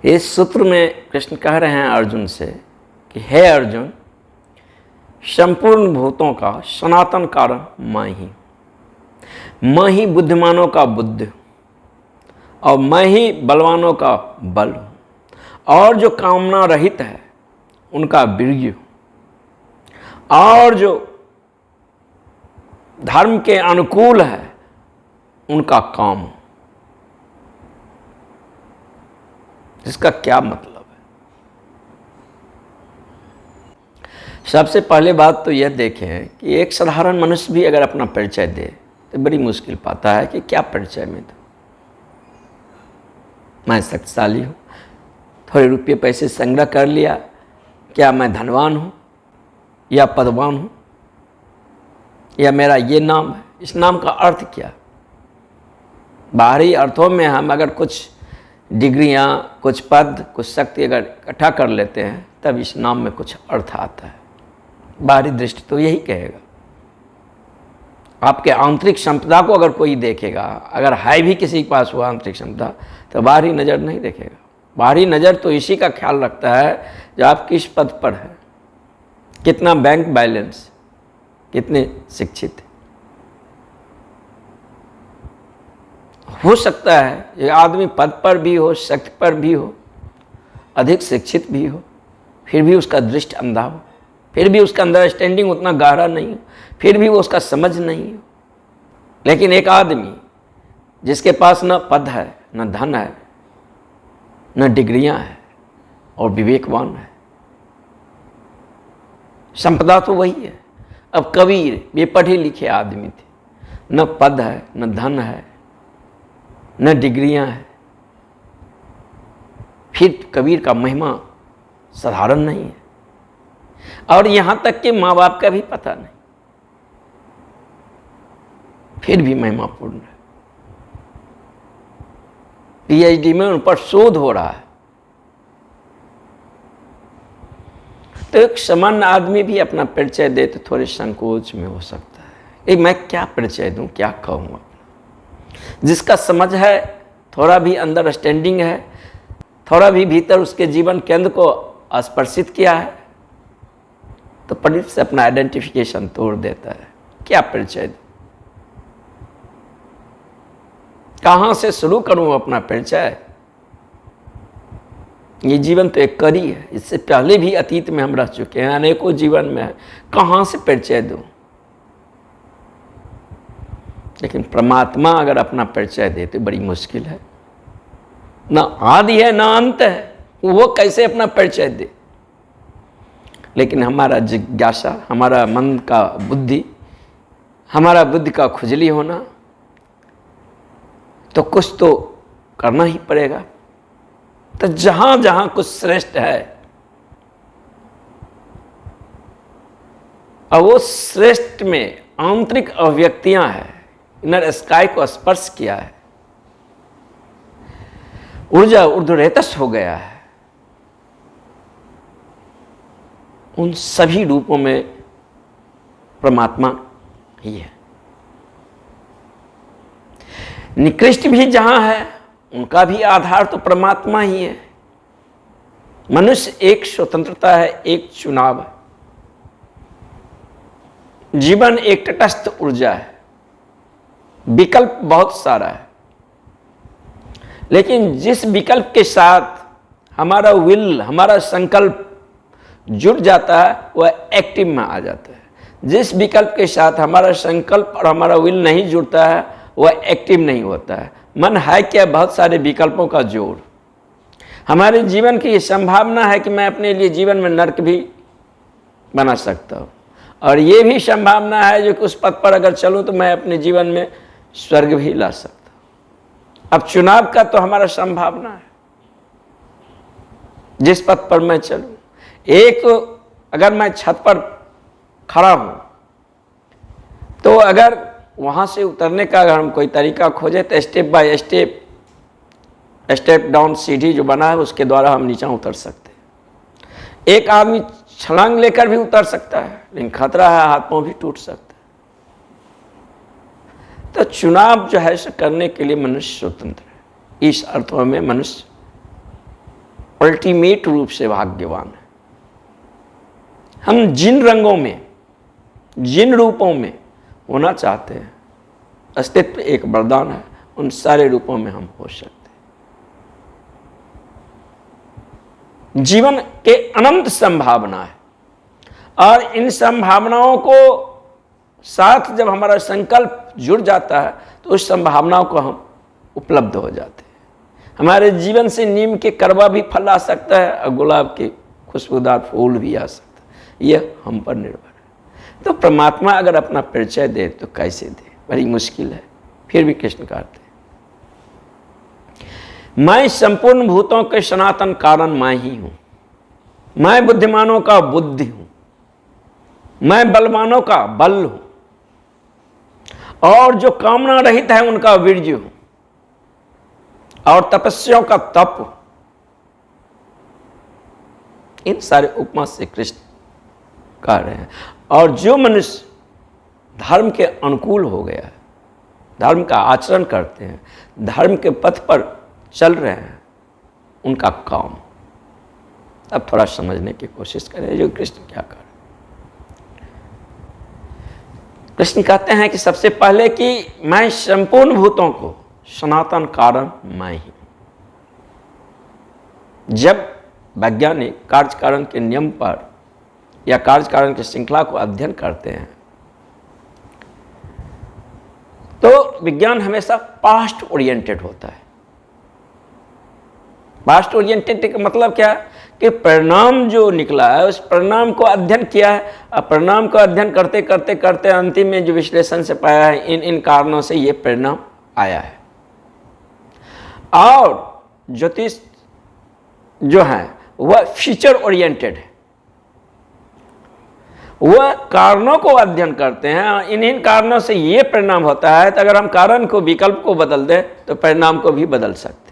इस सूत्र में कृष्ण कह रहे हैं अर्जुन से कि हे अर्जुन, संपूर्ण भूतों का सनातन कारण मैं ही बुद्धिमानों का बुद्ध और मैं ही बलवानों का बल हूँ, और जो कामना रहित है उनका वीर्य, और जो धर्म के अनुकूल है उनका काम। इसका क्या मतलब है? सबसे पहले बात तो यह देखें कि एक साधारण मनुष्य भी अगर अपना परिचय दे तो बड़ी मुश्किल पाता है कि क्या परिचय में दो। मैं शक्तिशाली हूँ, थोड़े रुपये पैसे संग्रह कर लिया, क्या मैं धनवान हूँ या पदवान हूँ, या मेरा ये नाम है। इस नाम का अर्थ क्या? बाहरी अर्थों में हम अगर कुछ डिग्रियाँ, कुछ पद, कुछ शक्ति अगर इकट्ठा कर लेते हैं तब इस नाम में कुछ अर्थ आता है। बाहरी दृष्टि तो यही कहेगा। आपके आंतरिक संपदा को अगर कोई देखेगा, अगर है भी किसी के पास वो आंतरिक क्षमता, तो बाहरी नज़र नहीं देखेगा। बाहरी नज़र तो इसी का ख्याल रखता है जो आप किस पद पर हैं, कितना बैंक बैलेंस, कितने शिक्षित। हो सकता है ये आदमी पद पर भी हो, शक्ति पर भी हो, अधिक शिक्षित भी हो, फिर भी उसका दृष्टि अंधा हो, फिर भी उसका अंडरस्टैंडिंग उतना गहरा नहीं हो, फिर भी वो उसका समझ नहीं हो। लेकिन एक आदमी जिसके पास न पद है, न धन है, न डिग्रियां हैं और विवेकवान है, संपदा तो वही है। अब कबीर ये पढ़े लिखे आदमी थे, न पद है, न धन है, न डिग्रियां हैं, फिर कबीर का महिमा साधारण नहीं है। और यहां तक कि माँ बाप का भी पता नहीं, फिर भी महिमापूर्ण है। पीएचडी में उन पर शोध हो रहा है। तो एक सामान्य आदमी भी अपना परिचय दे तो थोड़े संकोच में हो सकता है, मैं क्या परिचय दूं, क्या कहूं अपना। जिसका समझ है, थोड़ा भी अंडरस्टैंडिंग है, थोड़ा भी भीतर उसके जीवन केंद्र को स्पर्शित किया है, तो पंडित से अपना आइडेंटिफिकेशन तोड़ देता है। क्या परिचय दूं, कहां से शुरू करूं अपना परिचय। ये जीवन तो एक कड़ी है, इससे पहले भी अतीत में हम रह चुके हैं, अनेकों जीवन में है, कहां से परिचय दूं। लेकिन परमात्मा अगर अपना परिचय दे तो बड़ी मुश्किल है। ना आदि है ना अंत है, वो कैसे अपना परिचय दे। लेकिन हमारा जिज्ञासा, हमारा मन का बुद्धि, हमारा बुद्धि का खुजली होना, तो कुछ तो करना ही पड़ेगा। तो जहां जहां कुछ श्रेष्ठ है और वो श्रेष्ठ में आंतरिक अभिव्यक्तियां हैं, इनर स्काई को स्पर्श किया है, ऊर्जा ऊर्ध्वरेतस हो गया है, उन सभी रूपों में परमात्मा ही है। निकृष्ट भी जहां है उनका भी आधार तो परमात्मा ही है। मनुष्य एक स्वतंत्रता है, एक चुनाव है, जीवन एक तटस्थ ऊर्जा है, विकल्प बहुत सारा है। लेकिन जिस विकल्प के साथ हमारा विल, हमारा संकल्प जुड़ जाता है वह एक्टिव में आ जाता है। जिस विकल्प के साथ हमारा संकल्प और हमारा विल नहीं जुड़ता है वह एक्टिव नहीं होता है। मन है क्या? बहुत सारे विकल्पों का जोड़। हमारे जीवन की ये संभावना है कि मैं अपने लिए जीवन में नर्क भी बना सकता हूँ, और ये भी संभावना है जो कि उस पथ पर अगर चलूँ तो मैं अपने जीवन में स्वर्ग भी ला सकता हूँ। अब चुनाव का तो हमारा संभावना है, जिस पथ पर मैं चलूँ। एक अगर मैं छत पर खड़ा हूँ तो अगर वहाँ से उतरने का अगर हम कोई तरीका खोजें तो step by step, step down सीढ़ी जो बना है उसके द्वारा हम नीचे उतर सकते हैं। एक आदमी छलांग लेकर भी उतर सकता है, लेकिन खतरा है हाथ पांव भी टूट सकता है। तो चुनाव जो है करने के लिए मनुष्य स्वतंत्र है। इस अर्थों में मनुष्य अल्टीमेट रूप से भाग्यवान है। हम जिन रंगों में, जिन रूपों में होना चाहते हैं, अस्तित्व एक वरदान है, उन सारे रूपों में हम हो सकते हैं। जीवन के अनंत संभावना है और इन संभावनाओं को साथ जब हमारा संकल्प जुड़ जाता है तो उस संभावनाओं को हम उपलब्ध हो जाते हैं। हमारे जीवन से नीम के कड़वा भी फल आ सकता है और गुलाब के खुशबूदार फूल भी आ सकता है। यह हम पर निर्भर है। तो परमात्मा अगर अपना परिचय दे तो कैसे दे, बड़ी मुश्किल है। फिर भी कृष्ण कहते हैं, मैं संपूर्ण भूतों के सनातन कारण मैं ही हूं, मैं बुद्धिमानों का बुद्धि हूं, मैं बलवानों का बल हूं, और जो कामना रहित है उनका वीर्य हूं, और तपस्याओं का तप हूं। इन सारे उपमा से कृष्ण कह रहे हैं। और जो मनुष्य धर्म के अनुकूल हो गया है, धर्म का आचरण करते हैं, धर्म के पथ पर चल रहे हैं, उनका काम। अब थोड़ा समझने की कोशिश करें जो कृष्ण क्या कर रहे हैं। कृष्ण कहते हैं कि सबसे पहले कि मैं संपूर्ण भूतों को सनातन कारण मैं ही। जब वैज्ञानिक कार्य कारण के नियम पर या कार्य कारण की श्रृंखला को अध्ययन करते हैं तो विज्ञान हमेशा पास्ट ओरिएंटेड होता है। पास्ट ओरिएंटेड का मतलब क्या है कि परिणाम जो निकला है उस परिणाम को अध्ययन किया है और परिणाम को अध्ययन करते करते करते अंतिम में जो विश्लेषण से पाया है इन इन कारणों से ये परिणाम आया है। और ज्योतिष जो है वह फ्यूचर ओरिएंटेड है, वह कारणों को अध्ययन करते हैं, इन कारणों से ये परिणाम होता है। तो अगर हम कारण को, विकल्प को बदल दें तो परिणाम को भी बदल सकते हैं।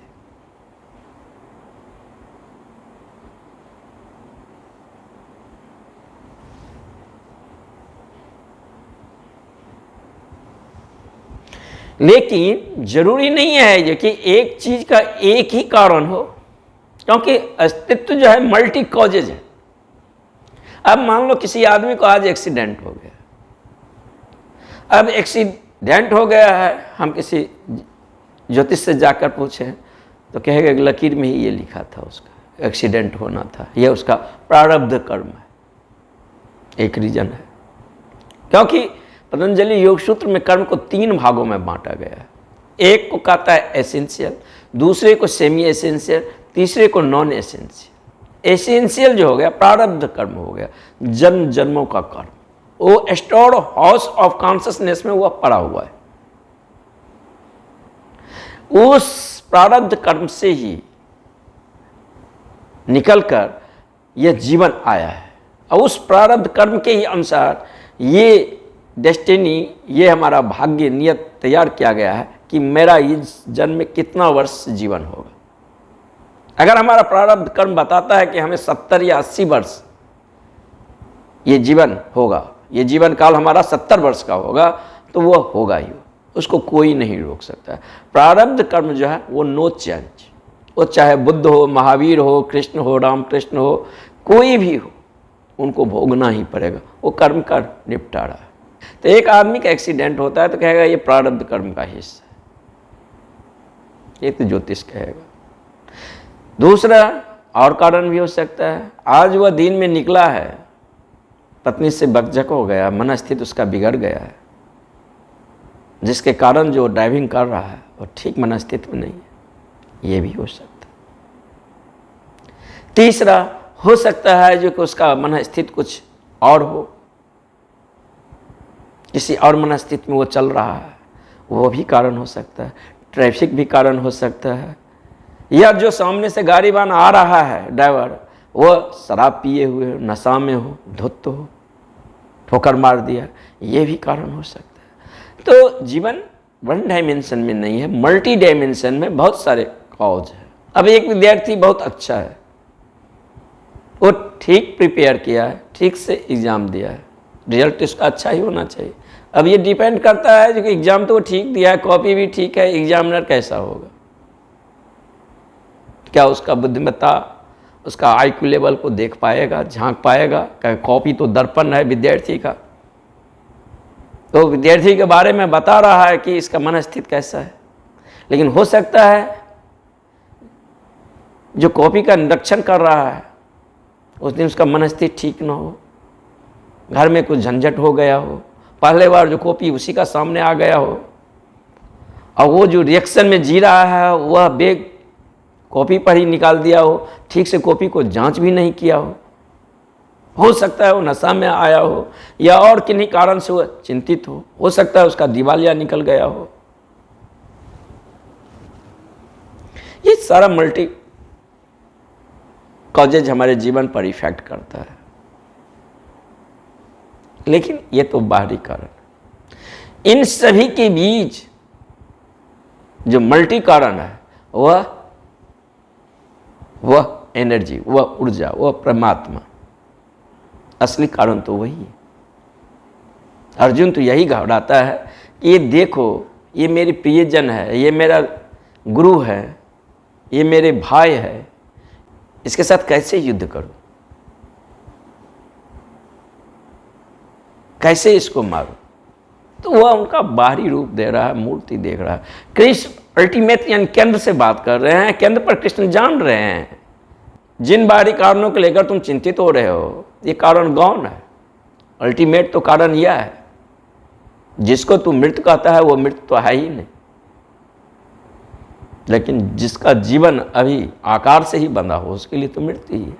लेकिन जरूरी नहीं है जो कि एक चीज का एक ही कारण हो, क्योंकि अस्तित्व जो है मल्टी कॉजेज है। अब मान लो किसी आदमी को आज एक्सीडेंट हो गया, अब एक्सीडेंट हो गया है, हम किसी ज्योतिष से जाकर पूछें तो कहेगा कि लकीर में ही ये लिखा था उसका एक्सीडेंट होना था, यह उसका प्रारब्ध कर्म है। एक रीजन है, क्योंकि पतंजलि योग सूत्र में कर्म को 3 भागों में बांटा गया है। एक को कहता है एसेंशियल, दूसरे को सेमी एसेंशियल, तीसरे को नॉन एसेंशियल। एसेंशियल जो हो गया प्रारब्ध कर्म हो गया, जन्म जन्मों का कर्म, वो स्टोर्ड हाउस ऑफ कॉन्शियसनेस में वह पड़ा हुआ है। उस प्रारब्ध कर्म से ही निकलकर यह जीवन आया है और उस प्रारब्ध कर्म के ही अनुसार ये डेस्टिनी, ये हमारा भाग्य नियत तैयार किया गया है कि मेरा इस जन्म में कितना वर्ष जीवन होगा। अगर हमारा प्रारब्ध कर्म बताता है कि हमें 70 या 80 वर्ष ये जीवन होगा, ये जीवन काल हमारा 70 वर्ष का होगा, तो वह होगा ही, उसको कोई नहीं रोक सकता है। प्रारब्ध कर्म जो है वो नो चेंज, वो चाहे बुद्ध हो, महावीर हो, कृष्ण हो, रामकृष्ण हो, कोई भी हो, उनको भोगना ही पड़ेगा। वो कर्म का निपटारा है। तो एक आदमी का एक्सीडेंट होता है तो कहेगा ये प्रारब्ध कर्म का हिस्सा है, ये तो ज्योतिष कहेगा। दूसरा और कारण भी हो सकता है, आज वह दिन में निकला है, पत्नी से बकझक हो गया, मन स्थिति उसका बिगड़ गया है, जिसके कारण जो ड्राइविंग कर रहा है वो ठीक मन स्थिति में नहीं है, ये भी हो सकता है। तीसरा हो सकता है जो कि उसका मन स्थिति कुछ और हो, किसी और मन स्थिति में वो चल रहा है, वो भी कारण हो सकता है। ट्रैफिक भी कारण हो सकता है, या जो सामने से गाड़ी वाहन आ रहा है ड्राइवर, वह शराब पिए हुए हो, नशा में हो, धुत हो, ठोकर मार दिया, ये भी कारण हो सकता है। तो जीवन वन डायमेंशन में नहीं है, मल्टी डायमेंशन में बहुत सारे कॉज है। अब एक विद्यार्थी बहुत अच्छा है, वो ठीक प्रिपेयर किया है, ठीक से एग्जाम दिया है, रिजल्ट इसका अच्छा ही होना चाहिए। अब ये डिपेंड करता है कि एग्जाम तो वो ठीक दिया है, कॉपी भी ठीक है, एग्जामिनर कैसा होगा, क्या उसका बुद्धिमत्ता उसका आईक्यू लेवल को देख पाएगा, झांक पाएगा। कॉपी तो दर्पण है विद्यार्थी का, तो विद्यार्थी के बारे में बता रहा है कि इसका मन स्थित कैसा है। लेकिन हो सकता है जो कॉपी का निरीक्षण कर रहा है उस दिन उसका मन स्थित ठीक ना हो, घर में कुछ झंझट हो गया हो, पहले बार जो कॉपी उसी का सामने आ गया हो, और वो जो रिएक्शन में जी रहा है वह बेग कॉपी पर ही निकाल दिया हो, ठीक से कॉपी को जांच भी नहीं किया हो सकता है वो नशा में आया हो या और किन्हीं कारण से वह चिंतित हो सकता है उसका दिवालिया निकल गया हो। ये सारा मल्टी कॉजेज हमारे जीवन पर इफेक्ट करता है, लेकिन ये तो बाहरी कारण। इन सभी के बीच जो मल्टी कारण है वह एनर्जी, वह ऊर्जा, वह परमात्मा, असली कारण तो वही है। अर्जुन तो यही घबराता है कि ये देखो, ये मेरे प्रियजन है, ये मेरा गुरु है, ये मेरे भाई है, इसके साथ कैसे युद्ध करूं, कैसे इसको मारूं। तो वह उनका बाहरी रूप दे रहा है, मूर्ति देख रहा है। कृष्ण अल्टीमेट यानी केंद्र से बात कर रहे हैं, केंद्र पर कृष्ण जान रहे हैं। जिन बाहरी कारणों को लेकर तुम चिंतित हो रहे हो, ये कारण गौण है। अल्टीमेट तो कारण यह है, जिसको तू मृत कहता है वो मृत तो है ही नहीं, लेकिन जिसका जीवन अभी आकार से ही बंधा हो उसके लिए तो मृत्यु ही है।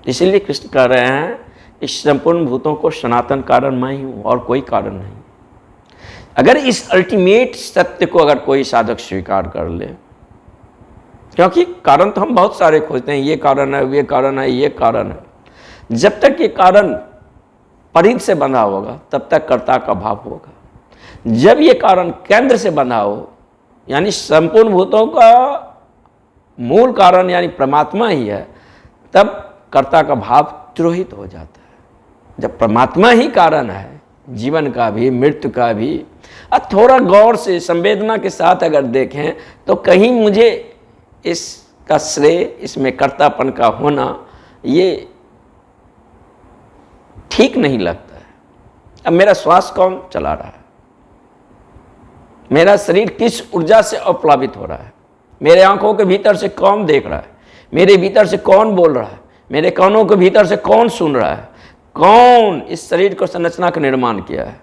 इसीलिए कृष्ण कह रहे हैं इस संपूर्ण भूतों को सनातन कारण मैं ही हूं और कोई कारण नहीं। अगर इस अल्टीमेट सत्य को अगर कोई साधक स्वीकार कर ले, क्योंकि कारण तो हम बहुत सारे खोजते हैं, ये कारण है, ये कारण है, ये कारण है। जब तक ये कारण परिध से बंधा होगा तब तक कर्ता का भाव होगा। जब ये कारण केंद्र से बंधा हो, यानी संपूर्ण भूतों का मूल कारण यानी परमात्मा ही है, तब कर्ता का भाव तिरोहित हो जाता है। जब परमात्मा ही कारण है जीवन का भी, मृत्यु का भी, अब थोड़ा गौर से संवेदना के साथ अगर देखें तो कहीं मुझे इसका श्रेय, इसमें कर्तापन का होना ये ठीक नहीं लगता है। अब मेरा श्वास कौन चला रहा है, मेरा शरीर किस ऊर्जा से अप्लावित हो रहा है, मेरे आंखों के भीतर से कौन देख रहा है, मेरे भीतर से कौन बोल रहा है, मेरे कानों के भीतर से कौन सुन रहा है, कौन इस शरीर को संरचना का निर्माण किया है,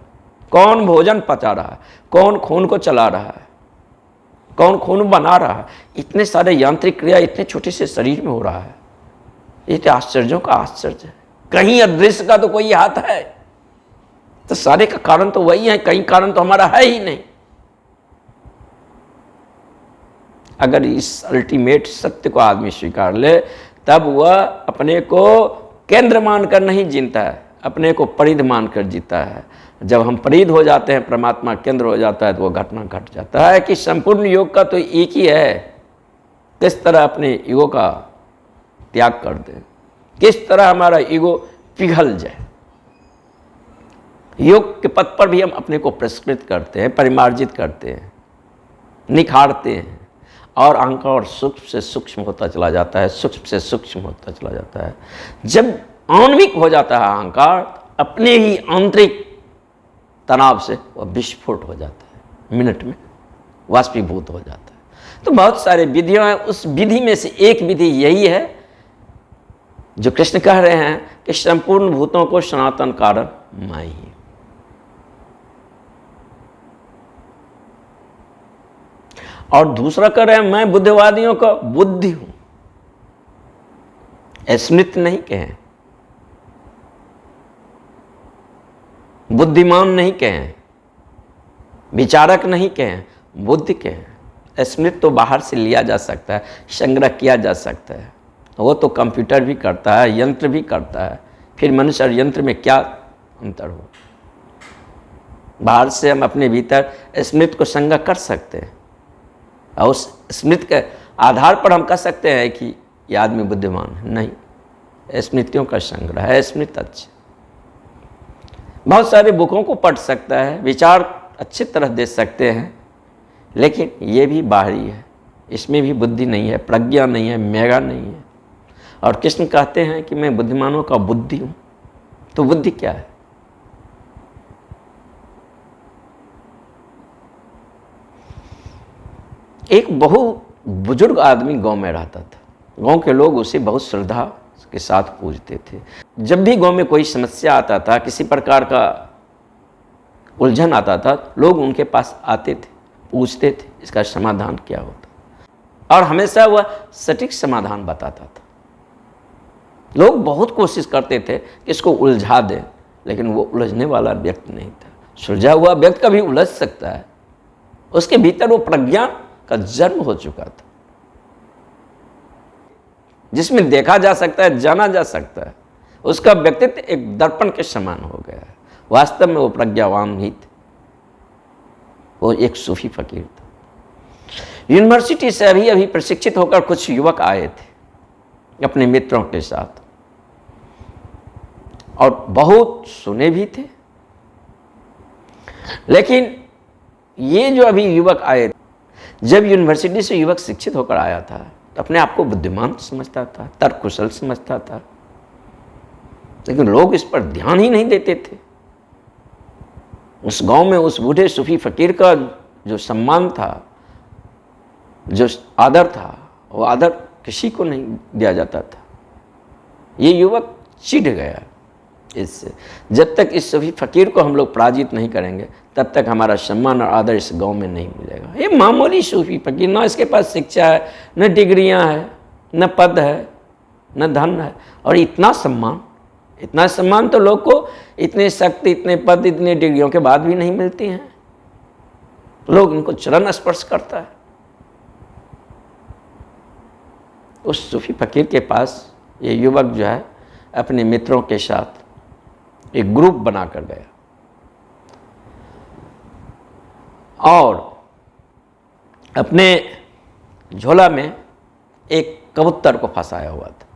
कौन भोजन पचा रहा है, कौन खून को चला रहा है, कौन खून बना रहा है। इतने सारे यांत्रिक क्रिया इतने छोटे से शरीर में हो रहा है। ये तो आश्चर्यों का आश्चर्य है। कहीं अदृश्य का तो कोई हाथ है, तो सारे का कारण तो वही है, कहीं कारण तो हमारा है ही नहीं। अगर इस अल्टीमेट सत्य को आदमी स्वीकार ले, तब वह अपने को केंद्र मानकर नहीं जीता है, अपने को परिध मानकर जीता है। जब हम परिध हो जाते हैं, परमात्मा केंद्र हो जाता है, तो वह घटना घट जाता है कि संपूर्ण योग का तो एक ही है। किस तरह अपने ईगो का त्याग कर दें, किस तरह हमारा ईगो पिघल जाए। योग के पथ पर भी हम अपने को पुरस्कृत करते हैं, परिमार्जित करते हैं, निखारते हैं, और अहंकार सूक्ष्म से सूक्ष्म होता चला जाता है, सूक्ष्म से सूक्ष्म होता चला जाता है। जब आणविक हो जाता है अहंकार, अपने ही आंतरिक तनाव से वह विस्फोट हो जाता है, मिनट में वाष्पीभूत हो जाता है। तो बहुत सारे विधियां हैं, उस विधि में से एक विधि यही है जो कृष्ण कह रहे हैं कि संपूर्ण भूतों को सनातन कारण मैं ही। और दूसरा कह रहे हैं मैं बुद्धिवादियों का बुद्धि हूं, स्मृत नहीं कहें, बुद्धिमान नहीं कहें, विचारक नहीं कहें, बुद्धि कहें। स्मृत तो बाहर से लिया जा सकता है, संग्रह किया जा सकता है, वो तो कंप्यूटर भी करता है, यंत्र भी करता है। फिर मनुष्य और यंत्र में क्या अंतर हो। बाहर से हम अपने भीतर स्मृत को संग्रह कर सकते हैं, और उस स्मृति के आधार पर हम कह सकते हैं कि यह आदमी बुद्धिमान है। नहीं, स्मृतियों का संग्रह है, स्मृति अच्छी। बहुत सारे बुकों को पढ़ सकता है, विचार अच्छी तरह दे सकते हैं, लेकिन ये भी बाहरी है, इसमें भी बुद्धि नहीं है, प्रज्ञा नहीं है, मेगा नहीं है। और कृष्ण कहते हैं कि मैं बुद्धिमानों का बुद्धि हूं। तो बुद्धि क्या है? एक बहु बुजुर्ग आदमी गांव में रहता था। गांव के लोग उसे बहुत श्रद्धा के साथ पूजते थे। जब भी गांव में कोई समस्या आता था, किसी प्रकार का उलझन आता था, लोग उनके पास आते थे, पूछते थे इसका समाधान क्या होता, और हमेशा वह सटीक समाधान बताता था। लोग बहुत कोशिश करते थे कि इसको उलझा दें, लेकिन वो उलझने वाला व्यक्ति नहीं था। सुलझा हुआ व्यक्ति कभी उलझ सकता है, उसके भीतर वो प्रज्ञा का जन्म हो चुका था, जिसमें देखा जा सकता है, जाना जा सकता है। उसका व्यक्तित्व एक दर्पण के समान हो गया है। वास्तव में वो प्रज्ञावान ही थे, वो एक सूफी फकीर था। यूनिवर्सिटी से अभी प्रशिक्षित होकर कुछ युवक आए थे अपने मित्रों के साथ, और बहुत सुने भी थे। लेकिन ये जो अभी युवक आए, जब यूनिवर्सिटी से युवक शिक्षित होकर आया था तो अपने आप को बुद्धिमान समझता था, तर्क कुशल समझता था, लेकिन लोग इस पर ध्यान ही नहीं देते थे। उस गांव में उस बूढ़े सूफी फकीर का जो सम्मान था, जो आदर था, वो आदर किसी को नहीं दिया जाता था। ये युवक चिढ़ गया इससे। जब तक इस सूफी फकीर को हम लोग पराजित नहीं करेंगे, तब तक हमारा सम्मान और आदर इस गांव में नहीं मिलेगा। ये मामूली सूफी फकीर, ना इसके पास शिक्षा है, न डिग्रियां हैं, न पद है, न धन है, और इतना सम्मान तो लोग को इतने शक्ति, इतने पद, इतने डिग्रियों के बाद भी नहीं मिलती हैं। लोग इनको चरण स्पर्श करता है। उस सूफी फकीर के पास ये युवक जो है अपने मित्रों के साथ एक ग्रुप बनाकर गया, और अपने झोला में एक कबूतर को फंसाया हुआ था,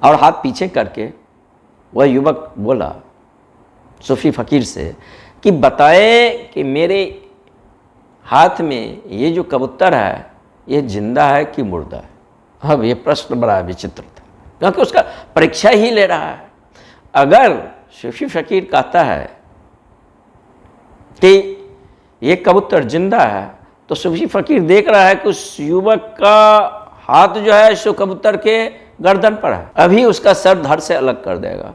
और हाथ पीछे करके वह युवक बोला सूफी फकीर से कि बताए कि मेरे हाथ में ये जो कबूतर है, ये जिंदा है कि मुर्दा है। अब ये प्रश्न बड़ा विचित्र था, क्योंकि उसका परीक्षा ही ले रहा है। अगर सूफी फकीर कहता है कि ये कबूतर जिंदा है, तो सूफी फकीर देख रहा है कि उस युवक का हाथ जो है सो कबूतर के गर्दन पर है, अभी उसका सर धड़ से अलग कर देगा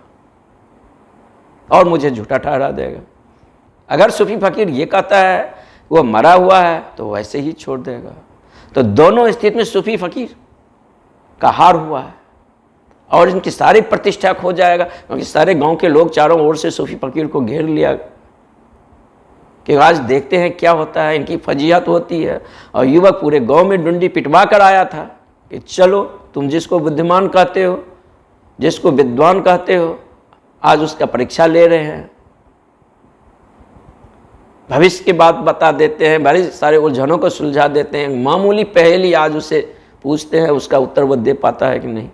और मुझे झूठा ठहरा देगा। अगर सूफी फकीर ये कहता है वो मरा हुआ है, तो वैसे ही छोड़ देगा। तो दोनों स्थिति में सूफी फकीर का हार हुआ है, और इनकी सारी प्रतिष्ठा खो जाएगा, क्योंकि सारे गांव के लोग चारों ओर से सूफी फकीर को घेर लिया कि आज देखते हैं क्या होता है। इनकी फजीहत होती है। और युवक पूरे गांव में डुंडी पिटवा कर आया था कि चलो, तुम जिसको बुद्धिमान कहते हो, जिसको विद्वान कहते हो, आज उसका परीक्षा ले रहे हैं, भविष्य की बात बता देते हैं, बड़े सारे उलझनों को सुलझा देते हैं। मामूली पहेली आज उसे पूछते हैं, उसका उत्तर वो दे पाता है कि नहीं।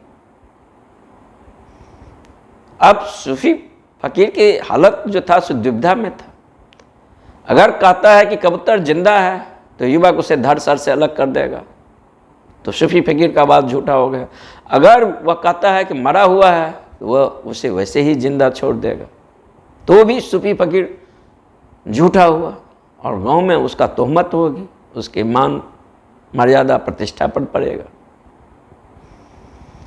अब सूफी फकीर की हालत जो था सो दुविधा में था। अगर कहता है कि कबूतर जिंदा है, तो युवक उसे धड़ सर से अलग कर देगा, तो सूफी फकीर का बात झूठा हो गया। अगर वह कहता है कि मरा हुआ है, तो वह उसे वैसे ही जिंदा छोड़ देगा, तो भी सूफी फकीर झूठा हुआ, और गांव में उसका तोहमत होगी, उसके मान मर्यादा प्रतिष्ठा पर पड़ेगा।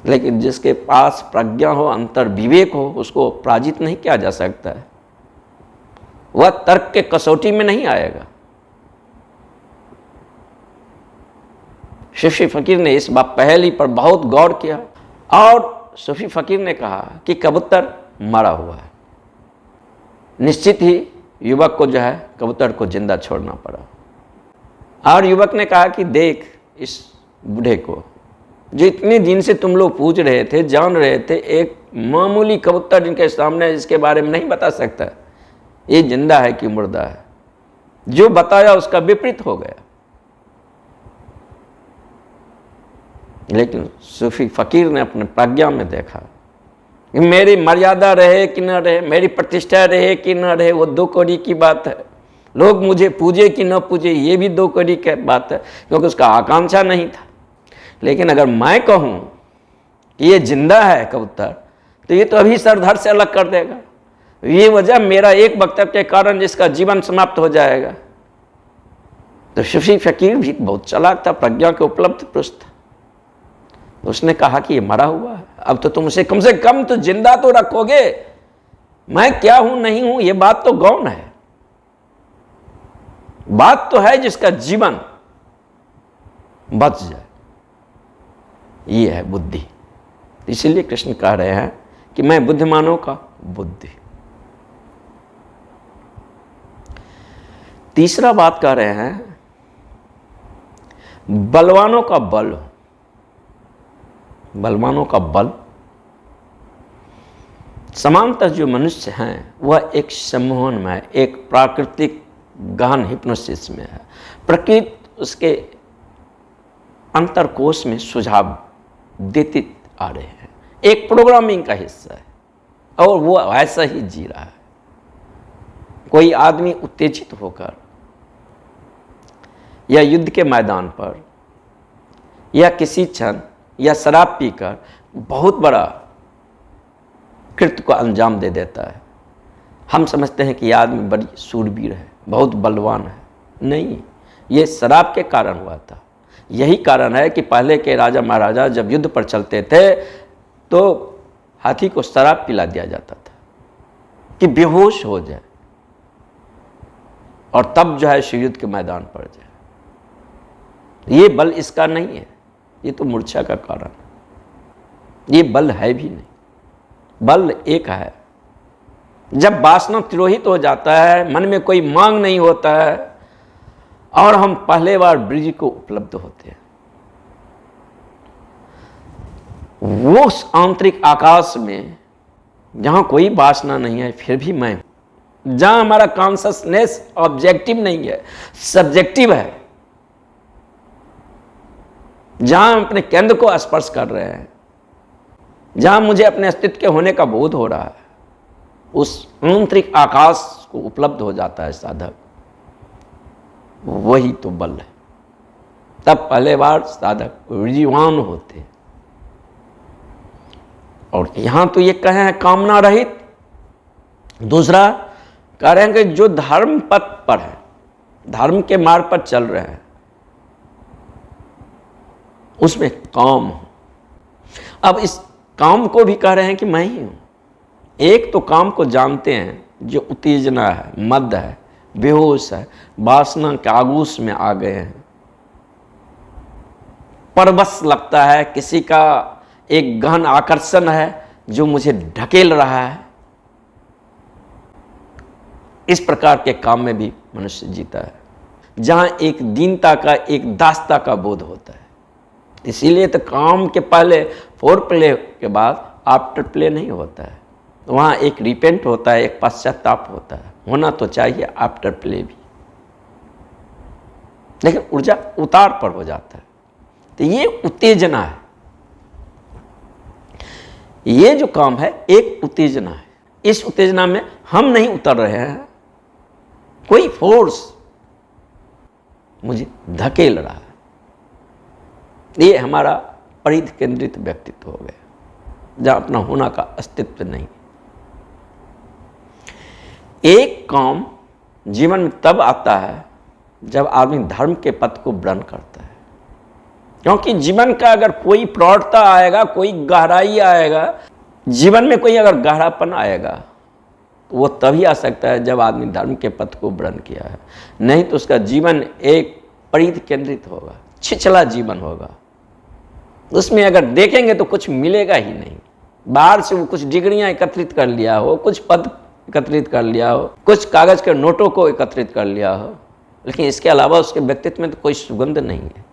लेकिन जिसके पास प्रज्ञा हो, अंतर विवेक हो, उसको पराजित नहीं किया जा सकता है। वह तर्क के कसौटी में नहीं आएगा। सूफी फकीर ने इस बात पहेली पर बहुत गौर किया, और सूफी फकीर ने कहा कि कबूतर मरा हुआ है। निश्चित ही युवक को जो है कबूतर को जिंदा छोड़ना पड़ा। और युवक ने कहा कि देख, इस बूढ़े को जो इतने दिन से तुम लोग पूछ रहे थे, जान रहे थे, एक मामूली कबूतर जिनके सामने इसके बारे में नहीं बता सकता ये जिंदा है कि मुर्दा है। जो बताया उसका विपरीत हो गया। लेकिन सूफी फकीर ने अपने प्रज्ञा में देखा कि मेरी मर्यादा रहे कि न रहे, मेरी प्रतिष्ठा रहे कि न रहे, वो दो कौड़ी की बात है। लोग मुझे पूजे कि न पूजे, ये भी दो कौड़ी की बात है, क्योंकि उसका आकांक्षा नहीं था। लेकिन अगर मैं कहूँ कि ये जिंदा है कबूतर, तो ये तो अभी सर धड़ से अलग कर देगा। ये वजह मेरा एक वक्तव्य के कारण जिसका जीवन समाप्त हो जाएगा। तो सूफी फकीर भी बहुत चालाक था, प्रज्ञा के उपलब्ध पुरुष था। उसने कहा कि ये मरा हुआ है, अब तो तुम उसे कम से कम तो जिंदा तो रखोगे। मैं क्या हूं नहीं हूं ये बात तो गौण है, बात तो है जिसका जीवन बच जाए, ये है बुद्धि। इसीलिए कृष्ण कह रहे हैं कि मैं बुद्धिमानों का बुद्धि। तीसरा बात कह रहे हैं बलवानों का बल। बलवानों का बल, समानतः जो मनुष्य हैं वह एक सम्मोहन में है, एक प्राकृतिक गहन हिप्नोसिस में है। प्रकृति उसके अंतरकोश में सुझाव देते आ रहे हैं, एक प्रोग्रामिंग का हिस्सा है और वो ऐसा ही जी रहा है। कोई आदमी उत्तेजित होकर या युद्ध के मैदान पर या किसी क्षण या शराब पीकर बहुत बड़ा कृत्य को अंजाम दे देता है। हम समझते हैं कि यह आदमी बड़ी सूरवीर है, बहुत बलवान है। नहीं, ये शराब के कारण हुआ था। यही कारण है कि पहले के राजा महाराजा जब युद्ध पर चलते थे तो हाथी को शराब पिला दिया जाता था कि बेहोश हो जाए और तब जो है युद्ध के मैदान पर जाए। ये बल इसका नहीं है, ये तो मूर्छा का कारण है। ये बल है भी नहीं। बल एक है जब वासना तिरोहित हो जाता है, मन में कोई मांग नहीं होता है और हम पहले बार ब्रिज को उपलब्ध होते हैं। वो उस आंतरिक आकाश में जहां कोई वासना नहीं है फिर भी मैं, जहां हमारा कॉन्शसनेस ऑब्जेक्टिव नहीं है, सब्जेक्टिव है, जहां हम अपने केंद्र को स्पर्श कर रहे हैं, जहां मुझे अपने अस्तित्व के होने का बोध हो रहा है, उस आंतरिक आकाश को उपलब्ध हो जाता है साधक। वही तो बल है। तब पहले बार साधक ऊर्जीवान होते। और यहां तो ये कहे हैं कामना रहित। दूसरा कह रहे हैं कि जो धर्म पथ पर है, धर्म के मार्ग पर चल रहे हैं, उसमें काम हो। अब इस काम को भी कह रहे हैं कि मैं ही हूं। एक तो काम को जानते हैं जो उत्तेजना है, मद है, बेहोश है, वासना के आगूश में आ गए हैं, परवश लगता है, किसी का एक गहन आकर्षण है जो मुझे ढकेल रहा है। इस प्रकार के काम में भी मनुष्य जीता है, जहां एक दीनता का, एक दासता का बोध होता है। इसीलिए तो काम के पहले फोर प्ले के बाद आफ्टर प्ले नहीं होता है। वहाँ एक रिपेंट होता है, एक पश्चाताप होता है। होना तो चाहिए आफ्टर प्ले भी, लेकिन ऊर्जा उतार पर हो जाता है। तो ये उत्तेजना है। ये जो काम है एक उत्तेजना है। इस उत्तेजना में हम नहीं उतर रहे हैं, कोई फोर्स मुझे धकेल रहा है। ये हमारा परिधि केंद्रित व्यक्तित्व हो गया, जहां अपना होना का अस्तित्व नहीं। एक काम जीवन में तब आता है जब आदमी धर्म के पथ को ग्रहण करता है। क्योंकि जीवन का अगर कोई प्रौढ़ता आएगा, कोई गहराई आएगा, जीवन में कोई अगर गहरापन आएगा तो वो तभी आ सकता है जब आदमी धर्म के पथ को ग्रहण किया है। नहीं तो उसका जीवन एक परिधि केंद्रित होगा, छिछला जीवन होगा। उसमें अगर देखेंगे तो कुछ मिलेगा ही नहीं। बाहर से वो कुछ डिग्रियां एकत्रित कर लिया हो, कुछ पद एकत्रित कर लिया हो, कुछ कागज के नोटों को एकत्रित कर लिया हो, लेकिन इसके अलावा उसके व्यक्तित्व में तो कोई सुगंध नहीं है।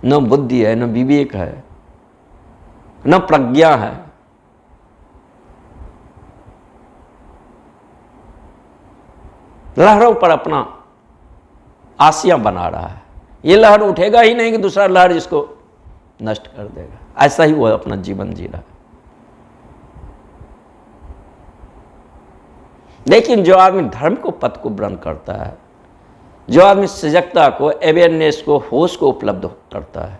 न बुद्धि है, न विवेक है, न प्रज्ञा है। लहरों पर अपना आसिया बना रहा है। ये लहर उठेगा ही नहीं कि दूसरा लहर जिसको नष्ट कर देगा। ऐसा ही वो अपना जीवन जी रहा है। लेकिन जो आदमी धर्म को पथ को ग्रहण करता है, जो आदमी सजगता को, अवेयरनेस को, होश को उपलब्ध करता है,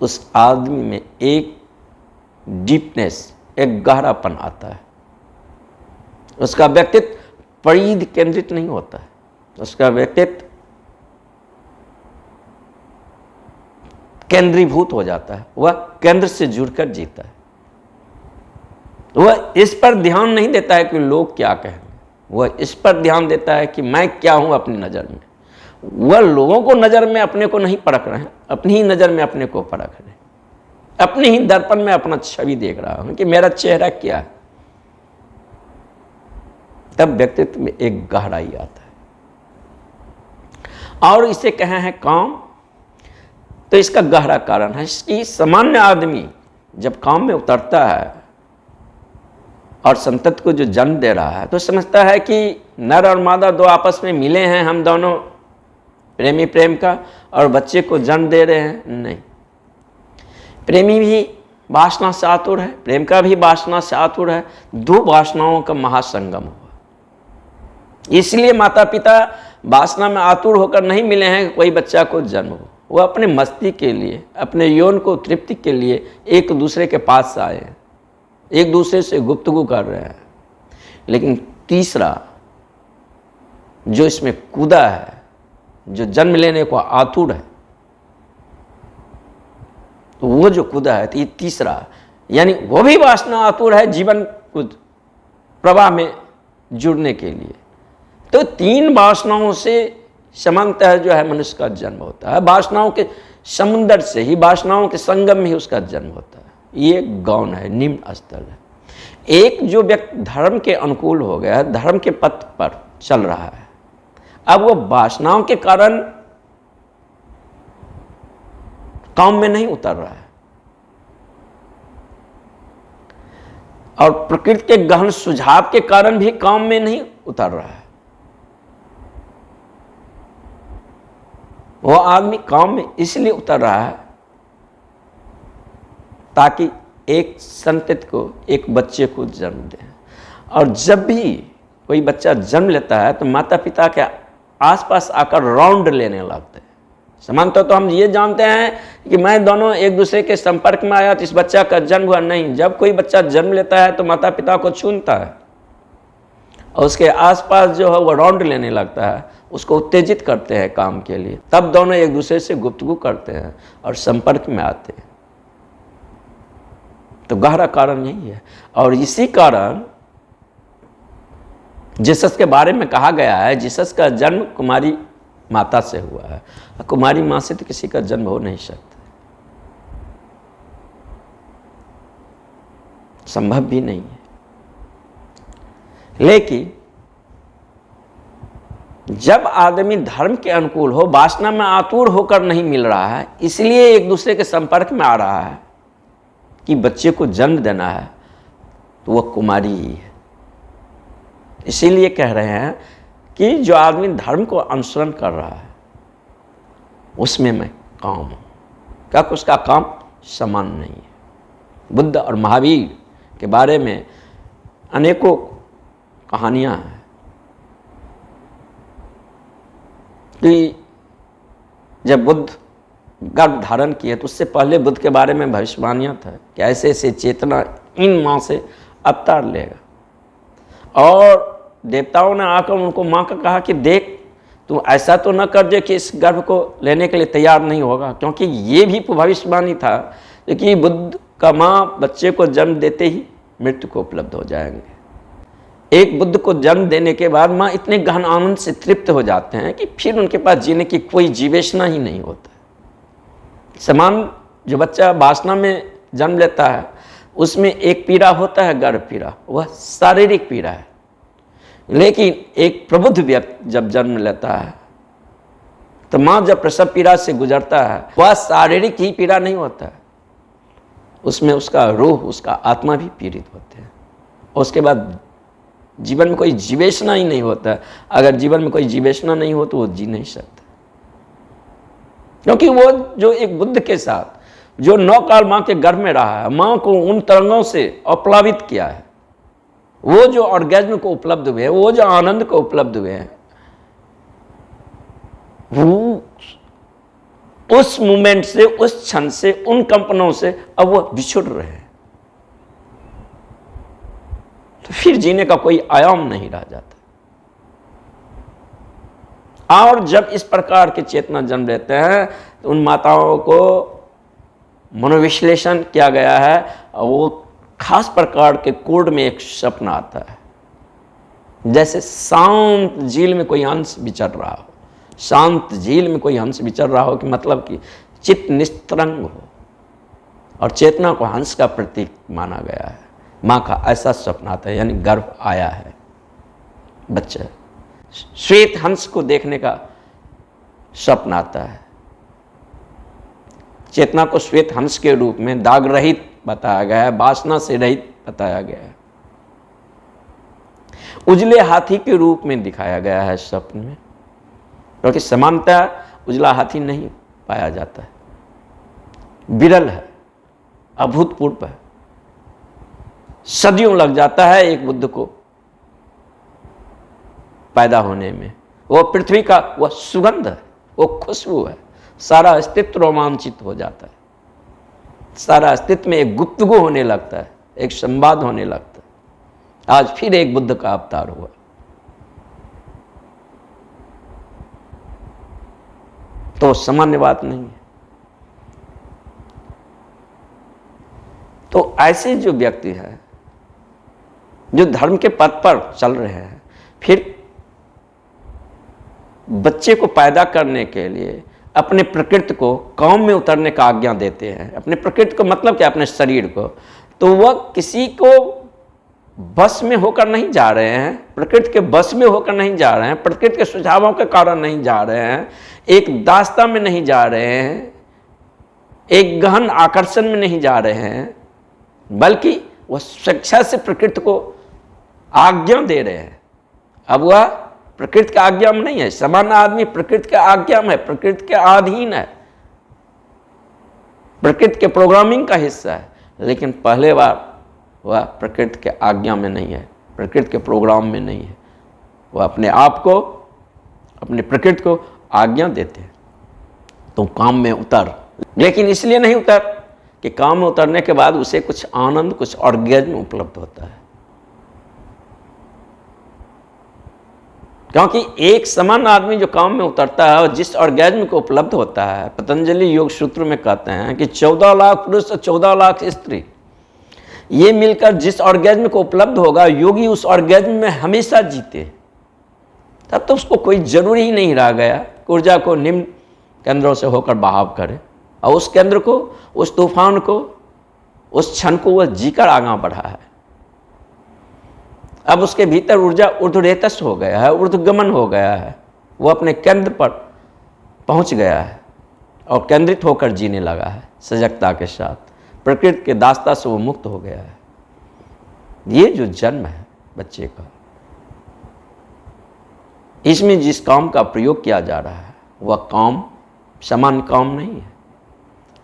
उस आदमी में एक डीपनेस, एक गहरापन आता है। उसका व्यक्तित्व परिध केंद्रित नहीं होता है, उसका व्यक्तित्व केंद्रीभूत हो जाता है। वह केंद्र से जुड़कर जीता है। वह इस पर ध्यान नहीं देता है कि लोग क्या कहेंगे, वह इस पर ध्यान देता है कि मैं क्या हूं अपनी नज़र में। वह लोगों को नज़र में अपने को नहीं परख रहे हैं, अपनी ही नज़र में अपने को परख रहे हैं। अपने ही दर्पण में अपना छवि देख रहा हूं कि मेरा चेहरा क्या है। तब व्यक्तित्व में एक गहराई आता है। और इसे कहे हैं काम, तो इसका गहरा कारण है कि सामान्य आदमी जब काम में उतरता है और संतति को जो जन्म दे रहा है, तो समझता है कि नर और मादा दो आपस में मिले हैं, हम दोनों प्रेमी प्रेम का, और बच्चे को जन्म दे रहे हैं। नहीं, प्रेमी भी वासना से आतुर है, प्रेम का भी वासना से आतुर है। दो वासनाओं का महासंगम हुआ। इसलिए माता पिता वासना में आतुर होकर नहीं मिले हैं कोई बच्चा को जन्म हो। वो अपने मस्ती के लिए, अपने यौन को तृप्ति के लिए एक दूसरे के पास आए हैं, एक दूसरे से गुफ्तगू कर रहे हैं। लेकिन तीसरा जो इसमें कूदा है, जो जन्म लेने को आतुर है, तो वो जो कूदा है, तो ये तीसरा, यानी वो भी वासना आतुर है जीवन को प्रवाह में जुड़ने के लिए। तो तीन वासनाओं से समानतः जो है मनुष्य का जन्म होता है। वासनाओं के समुद्र से ही, वासनाओं के संगम में ही उसका जन्म होता है। ये गौण है, निम्न स्तर है। एक जो व्यक्ति धर्म के अनुकूल हो गया है, धर्म के पथ पर चल रहा है, अब वो वासनाओं के कारण काम में नहीं उतर रहा है और प्रकृति के गहन सुझाव के कारण भी काम में नहीं उतर रहा है। वो आदमी काम में इसलिए उतर रहा है ताकि एक संतति को, एक बच्चे को जन्म दे। और जब भी कोई बच्चा जन्म लेता है तो माता पिता के आसपास आकर राउंड लेने लगते हैं। सामान्यतः तो हम ये जानते हैं कि मैं दोनों एक दूसरे के संपर्क में आया तो इस बच्चा का जन्म हुआ। नहीं, जब कोई बच्चा जन्म लेता है तो माता पिता को छूता है और उसके आसपास जो है वो राउंड लेने लगता है, उसको उत्तेजित करते हैं काम के लिए। तब दोनों एक दूसरे से गुफ्तगू करते हैं और संपर्क में आते हैं। तो गहरा कारण यही है। और इसी कारण जीसस के बारे में कहा गया है, जीसस का जन्म कुमारी माता से हुआ है। कुमारी माँ से तो किसी का जन्म हो नहीं सकता, संभव भी नहीं है। लेकिन जब आदमी धर्म के अनुकूल हो, वासना में आतुर होकर नहीं मिल रहा है, इसलिए एक दूसरे के संपर्क में आ रहा है कि बच्चे को जन्म देना है, तो वह कुमारी ही है। इसीलिए कह रहे हैं कि जो आदमी धर्म को अनुसरण कर रहा है उसमें मैं काम हूं। क्या उसका काम समान नहीं है। बुद्ध और महावीर के बारे में अनेकों कहानियां हैं कि जब बुद्ध गर्भ धारण किए तो उससे पहले बुद्ध के बारे में भविष्यवाणियां था कि ऐसे ऐसे चेतना इन माँ से अवतार लेगा। और देवताओं ने आकर उनको माँ का कहा कि देख, तू ऐसा तो न कर दे कि इस गर्भ को लेने के लिए तैयार नहीं होगा, क्योंकि ये भी भविष्यवाणी था कि बुद्ध का माँ बच्चे को जन्म देते ही मृत्यु को उपलब्ध हो जाएंगे। एक बुद्ध को जन्म देने के बाद माँ इतने गहन आनंद से तृप्त हो जाते हैं कि फिर उनके पास जीने की कोई जीवेशना ही नहीं होता। समान जो बच्चा वासना में जन्म लेता है उसमें एक पीड़ा होता है, गर्भ पीड़ा, वह शारीरिक पीड़ा है। लेकिन एक प्रबुद्ध व्यक्ति जब जन्म लेता है तो माँ जब प्रसव पीड़ा से गुजरता है, वह शारीरिक ही पीड़ा नहीं होता है, उसमें उसका रूह, उसका आत्मा भी पीड़ित होते हैं। और उसके बाद जीवन में कोई जीवेशना ही नहीं होता है। अगर जीवन में कोई जीवेशना नहीं हो तो वो जी नहीं सकता, क्योंकि वो जो एक बुद्ध के साथ जो 9 काल माँ के गर्भ में रहा है, माँ को उन तरंगों से अप्लावित किया है, वो जो ऑर्गेज्म को उपलब्ध हुए हैं, वो जो आनंद को उपलब्ध हुए हैं, वो उस मोमेंट से, उस क्षण से, उन कंपनों से अब वो बिछुड़ रहे हैं, तो फिर जीने का कोई आयाम नहीं रह जाता। और जब इस प्रकार की चेतना जन्म लेते हैं तो उन माताओं को मनोविश्लेषण किया गया है, और वो खास प्रकार के कोड में एक सपना आता है, जैसे शांत झील में कोई हंस विचर रहा हो। शांत झील में कोई हंस विचर रहा हो कि मतलब कि चित्त निस्तरंग हो, और चेतना को हंस का प्रतीक माना गया है। माँ का ऐसा स्वप्न आता है, यानी गर्भ आया है बच्चा, श्वेत हंस को देखने का स्वप्न आता है। चेतना को श्वेत हंस के रूप में दाग रहित बताया गया है, वासना से रहित बताया गया है। उजले हाथी के रूप में दिखाया गया है स्वप्न में, क्योंकि समानतः उजला हाथी नहीं पाया जाता है, विरल है, अभूतपूर्व है। सदियों लग जाता है एक बुद्ध को पैदा होने में। वो पृथ्वी का वह सुगंध है, वो खुशबू है, सारा अस्तित्व रोमांचित हो जाता है, सारा अस्तित्व में एक गुप्तगू होने लगता है, एक संवाद होने लगता है। आज फिर एक बुद्ध का अवतार हुआ। तो सामान्य बात नहीं है। तो ऐसे जो व्यक्ति है जो धर्म के पथ पर चल रहे हैं, फिर बच्चे को पैदा करने के लिए अपने प्रकृति को काम में उतरने का आज्ञा देते हैं। अपने प्रकृति को मतलब क्या, अपने शरीर को। तो वह किसी को बस में होकर नहीं जा रहे हैं, प्रकृति के बस में होकर नहीं जा रहे हैं, प्रकृति के सुझावों के कारण नहीं जा रहे हैं, एक दास्ता में नहीं जा रहे हैं, एक गहन आकर्षण में नहीं जा रहे हैं, बल्कि वह स्वेच्छा से प्रकृति को आज्ञा दे रहे हैं। अब वह प्रकृति के आज्ञा में नहीं है। सामान्य आदमी प्रकृति के आज्ञा में है, प्रकृति के अधीन है, प्रकृति के प्रोग्रामिंग का हिस्सा है। लेकिन पहले बार वह प्रकृति के आज्ञा में नहीं है, प्रकृति के प्रोग्राम में नहीं है। वह अपने आप को, अपने प्रकृति को आज्ञा देते हैं, तो काम में उतर। लेकिन इसलिए नहीं उतर कि काम में उतरने के बाद उसे कुछ आनंद, कुछ ऑर्गेज्म उपलब्ध होता है। क्योंकि एक समान आदमी जो काम में उतरता है और जिस ऑर्गेज्म को उपलब्ध होता है, पतंजलि योग सूत्र में कहते हैं कि 14 लाख पुरुष और 14 लाख स्त्री, ये मिलकर जिस ऑर्गेज्म को उपलब्ध होगा, योगी उस ऑर्गेज्म में हमेशा जीते। तब तो उसको कोई जरूरी ही नहीं रह गया ऊर्जा को निम्न केंद्रों से होकर बहाव करे, और उस केंद्र को, उस तूफान को, उस क्षण को वह जीकर आगे बढ़ा है। अब उसके भीतर ऊर्जा ऊर्ध्वरेतस हो गया है, ऊर्ध्वगमन हो गया है, वो अपने केंद्र पर पहुंच गया है और केंद्रित होकर जीने लगा है सजगता के साथ। प्रकृति के दास्ता से वो मुक्त हो गया है। ये जो जन्म है बच्चे का, इसमें जिस काम का प्रयोग किया जा रहा है वह काम सामान्य काम नहीं है।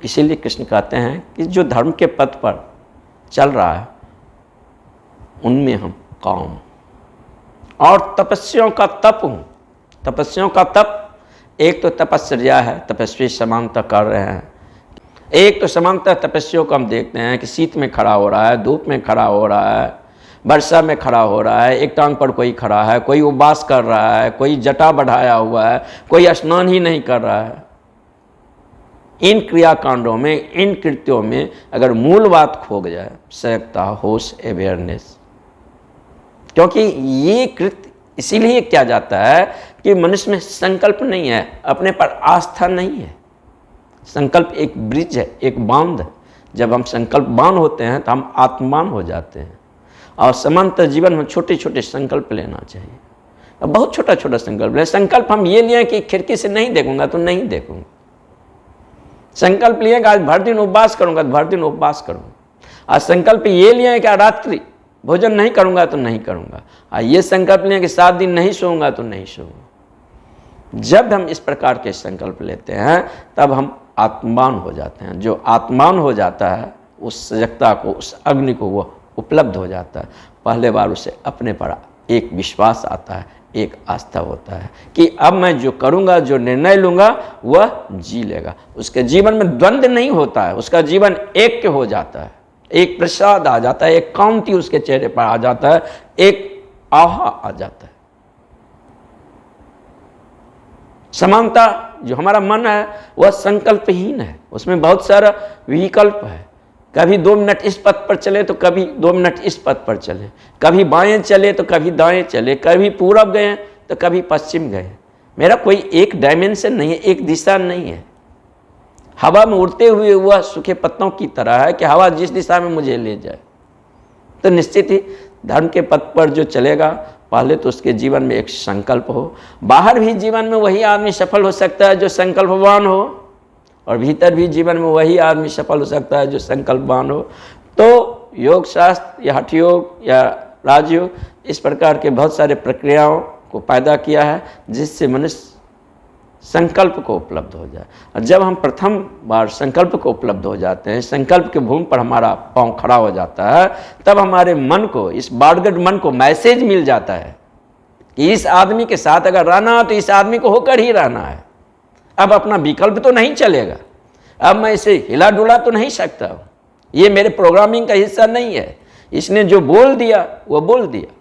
इसीलिए कृष्ण कहते हैं कि जो धर्म के पथ पर चल रहा है उनमें हम काम और तपस्याओं का तप हूँ। तपस्याओं का तप, एक तो तपस्या है, तपस्वी समानता कर रहे हैं। एक तो समानता तपस्याओं को हम देखते हैं कि शीत में खड़ा हो रहा है, धूप में खड़ा हो रहा है, वर्षा में खड़ा हो रहा है, एक टांग पर कोई खड़ा है, कोई उपवास कर रहा है, कोई जटा बढ़ाया हुआ है, कोई स्नान ही नहीं कर रहा है। इन क्रियाकांडों में, इन कृत्यों में अगर मूल बात खो जाए, सजगता, होश, अवेयरनेस। क्योंकि ये कृत्य इसीलिए किया जाता है कि मनुष्य में संकल्प नहीं है, अपने पर आस्था नहीं है। संकल्प एक ब्रिज है, एक बांध है। जब हम संकल्पवान होते हैं तो हम आत्मवान हो जाते हैं। और समांतर जीवन में छोटे छोटे संकल्प लेना चाहिए। अब बहुत छोटा छोटा संकल्प ले। संकल्प हम ये लिए कि खिड़की से नहीं देखूंगा तो नहीं देखूंगा। संकल्प लिए कि आज भर दिन उपवास करूंगा तो भर दिन उपवास करूंगा। आज संकल्प ये लिए कि रात्रि भोजन नहीं करूंगा तो नहीं करूंगा। आज ये संकल्प लिए कि 7 दिन नहीं सोऊंगा तो नहीं सोऊंगा। जब हम इस प्रकार के संकल्प लेते हैं तब हम आत्मवान हो जाते हैं। जो आत्मवान हो जाता है उस सजगता को, उस अग्नि को वो उपलब्ध हो जाता है। पहले बार उसे अपने पर एक विश्वास आता है, एक आस्था होता है कि अब मैं जो करूँगा, जो निर्णय लूँगा, वह जी लेगा। उसके जीवन में द्वंद्व नहीं होता है, उसका जीवन ऐक्य हो जाता है, एक प्रसाद आ जाता है, एक कांति उसके चेहरे पर आ जाता है, एक आहा आ जाता है। समानता, जो हमारा मन है वह संकल्पहीन है, उसमें बहुत सारा विकल्प है। कभी 2 मिनट इस पथ पर चले तो कभी 2 मिनट इस पथ पर चले, कभी बाएं चले तो कभी दाएं चले, कभी पूरब गए तो कभी पश्चिम गए। मेरा कोई एक डायमेंशन नहीं है, एक दिशा नहीं है। हवा में उड़ते हुए वह सूखे पत्तों की तरह है कि हवा जिस दिशा में मुझे ले जाए। तो निश्चित ही धर्म के पथ पर जो चलेगा, पहले तो उसके जीवन में एक संकल्प हो। बाहर भी जीवन में वही आदमी सफल हो सकता है जो संकल्पवान हो, और भीतर भी जीवन में वही आदमी सफल हो सकता है जो संकल्पवान हो। तो योग शास्त्र या हठ योग या राजयोग इस प्रकार के बहुत सारे प्रक्रियाओं को पैदा किया है जिससे मनुष्य संकल्प को उपलब्ध हो जाए। और जब हम प्रथम बार संकल्प को उपलब्ध हो जाते हैं, संकल्प के भूमि पर हमारा पांव खड़ा हो जाता है, तब हमारे मन को, इस बाड़गढ़ मन को मैसेज मिल जाता है कि इस आदमी के साथ अगर रहना हो तो इस आदमी को होकर ही रहना है। अब अपना विकल्प तो नहीं चलेगा, अब मैं इसे हिला डुला तो नहीं सकता हूँ, ये मेरे प्रोग्रामिंग का हिस्सा नहीं है। इसने जो बोल दिया वो बोल दिया।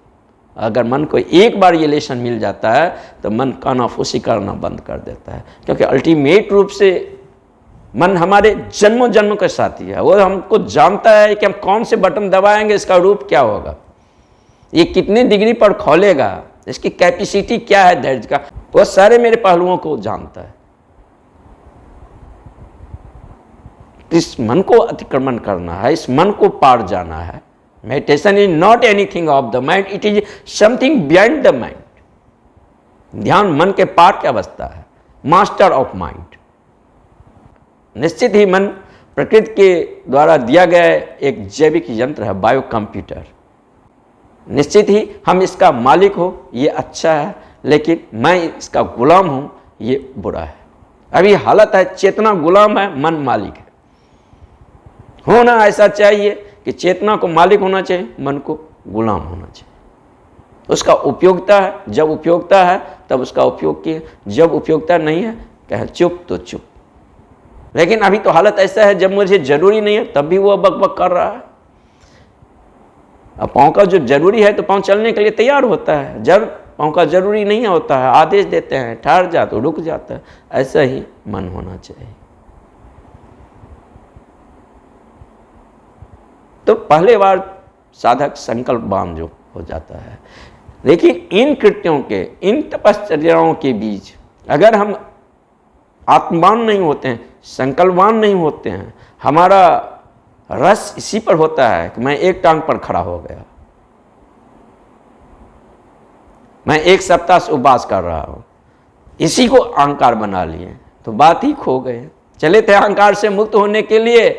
अगर मन को एक बार ये लेसन मिल जाता है तो मन कानाफूसी करना बंद कर देता है, क्योंकि अल्टीमेट रूप से मन हमारे जन्मों जन्मों का साथी है। वो हमको जानता है कि हम कौन से बटन दबाएंगे, इसका रूप क्या होगा, ये कितने डिग्री पर खोलेगा, इसकी कैपेसिटी क्या है धैर्य का, वो सारे मेरे पहलुओं को जानता है। इस मन को अतिक्रमण करना है, इस मन को पार जाना है। Meditation is not anything of the mind, it is something beyond the mind. ध्यान मन के पार की अवस्था है, मास्टर ऑफ माइंड। निश्चित ही मन प्रकृति के द्वारा दिया गया एक जैविक यंत्र है, बायो कंप्यूटर। निश्चित ही हम इसका मालिक हो, ये अच्छा है, लेकिन मैं इसका गुलाम हूं, ये बुरा है। अभी हालत है चेतना गुलाम है, मन मालिक है। होना ऐसा चाहिए कि चेतना को मालिक होना चाहिए, मन को गुलाम होना चाहिए। उसका उपयोगिता है, जब उपयोगिता है तब उसका उपयोग किए, जब उपयोगिता नहीं है कहे चुप तो चुप। लेकिन अभी तो हालत ऐसा है जब मुझे जरूरी नहीं है तब भी वो बकबक कर रहा है। अब पाँव का जो जरूरी है तो पाँव चलने के लिए तैयार होता है, जब पाँव का जरूरी नहीं होता है आदेश देते हैं ठहर जा तो रुक जाता है। ऐसा ही मन होना चाहिए। तो पहले बार साधक संकल्पवान जो हो जाता है। लेकिन इन कृत्यों के, इन तपश्चर्याओं के बीच अगर हम आत्मवान नहीं होते हैं, संकल्पवान नहीं होते हैं, हमारा रस इसी पर होता है कि मैं एक टांग पर खड़ा हो गया, मैं एक सप्ताह से उपवास कर रहा हूं, इसी को अहंकार बना लिए तो बात ही खो गए। चले थे अहंकार से मुक्त होने के लिए,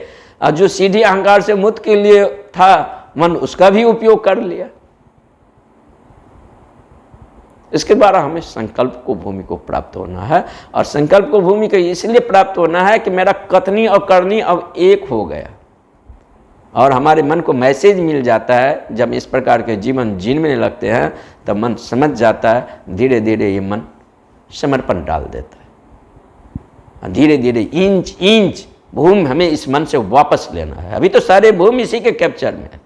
और जो सीधी अहंकार से मुक्त के लिए था मन, उसका भी उपयोग कर लिया। इसके द्वारा हमें संकल्प को भूमि को प्राप्त होना है, और संकल्प को भूमि को इसलिए प्राप्त होना है कि मेरा कथनी और करनी अब एक हो गया, और हमारे मन को मैसेज मिल जाता है। जब इस प्रकार के जीवन जीने लगते हैं तब मन समझ जाता है, धीरे धीरे ये मन समर्पण डाल देता है। धीरे धीरे इंच इंच भूमि हमें इस मन से वापस लेना है। अभी तो सारे भूमि इसी के कैप्चर में है।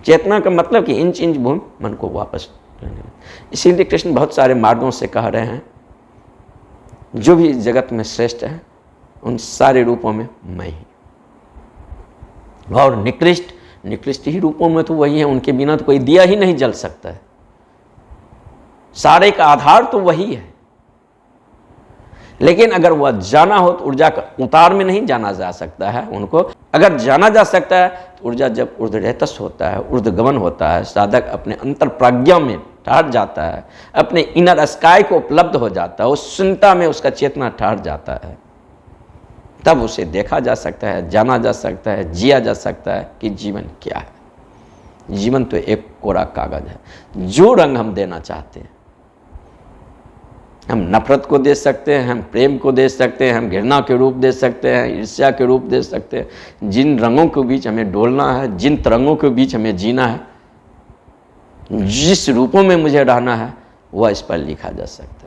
चेतना का मतलब कि इंच इंच भूमि मन को वापस लेने में। इसीलिए कृष्ण बहुत सारे मार्गों से कह रहे हैं, जो भी जगत में श्रेष्ठ है उन सारे रूपों में मैं ही, और निकृष्ट ही रूपों में तो वही है, उनके बिना तो कोई दिया ही नहीं जल सकता है। सारे का आधार तो वही है। लेकिन अगर वह जाना हो तो ऊर्जा का उतार में नहीं जाना जा सकता है उनको। अगर जाना जा सकता है तो ऊर्जा जब ऊर्ध्वरेतस होता है, ऊर्ध्वगमन होता है, साधक अपने अंतर प्रज्ञा में ठहर जाता है, अपने इनर स्काई को उपलब्ध हो जाता है, उस शून्यता में उसका चेतना ठहर जाता है, तब उसे देखा जा सकता है, जाना जा सकता है, जिया जा सकता है कि जीवन क्या है। जीवन तो एक कोरा कागज है। जो रंग हम देना चाहते हैं, हम नफरत को दे सकते हैं, हम प्रेम को दे सकते हैं, हम घृणा के रूप दे सकते हैं, ईर्ष्या के रूप दे सकते हैं। जिन रंगों के बीच हमें डोलना है, जिन तरंगों के बीच हमें जीना है, जिस रूपों में मुझे रहना है वह इस पर लिखा जा सकता है।